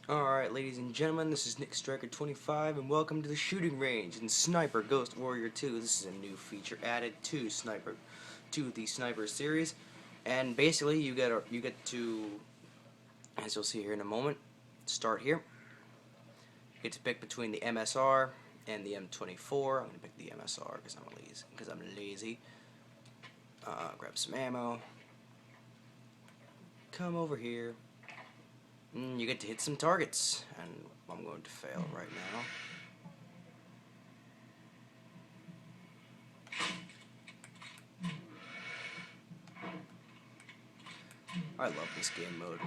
Alright, ladies and gentlemen, this is Nick Striker25, and welcome to the shooting range in Sniper Ghost Warrior 2. This is a new feature added to the Sniper series, and basically you get to, as you'll see here in a moment, start here. You get to pick between the MSR and the M24. I'm gonna pick the MSR because I'm lazy. Grab some ammo. Come over here. You get to hit some targets, and I'm going to fail right now. I love this game mode.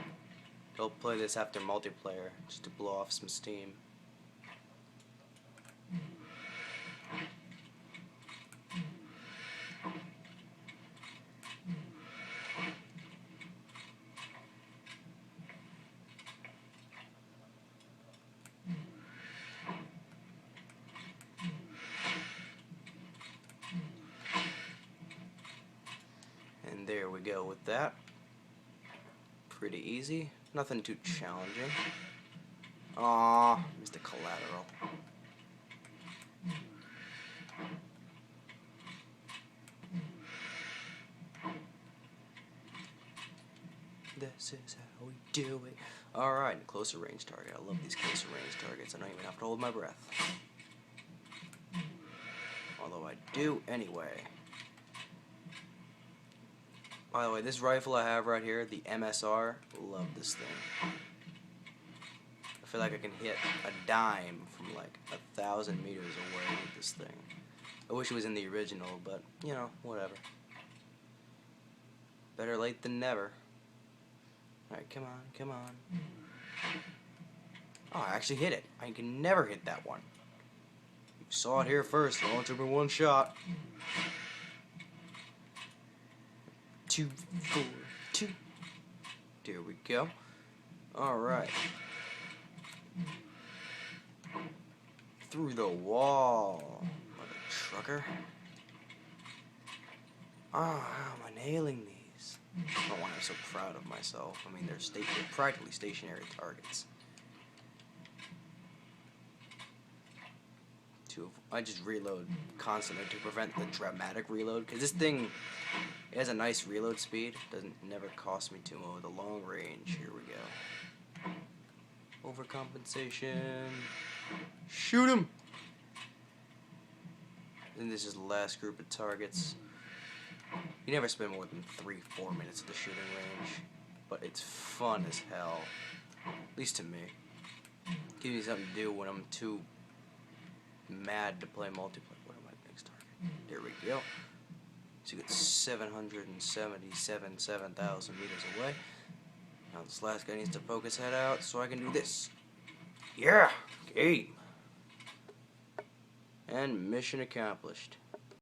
I'll play this after multiplayer, just to blow off some steam. And there we go with that. Pretty easy. Nothing too challenging. Aww, missed the collateral. This is how we do it. Alright, closer range target. I love these closer range targets. I don't even have to hold my breath. Although I do anyway. By the way, this rifle I have right here, the MSR, love this thing. I feel like I can hit a dime from like 1,000 meters away with this thing. I wish it was in the original, but you know, whatever. Better late than never. Alright, come on, come on. Oh, I actually hit it. I can never hit that one. You saw it here first. It only took me one shot. 2, 4, 2. There we go. Alright. Through the wall. What a trucker. Oh, how am I nailing these? I don't want to be so proud of myself. I mean, they're practically stationary targets. I just reload constantly to prevent the dramatic reload, because this thing, it has a nice reload speed. Never cost me too much. The long range. Here we go. Overcompensation. Shoot him. And this is the last group of targets. You never spend more than 3-4 minutes at the shooting range, but it's fun as hell. At least to me. Gives me something to do when I'm too mad to play multiplayer. What am I next target? There we go. So you get 7,000 meters away. Now this last guy needs to poke his head out so I can do this. Yeah! Game! And mission accomplished.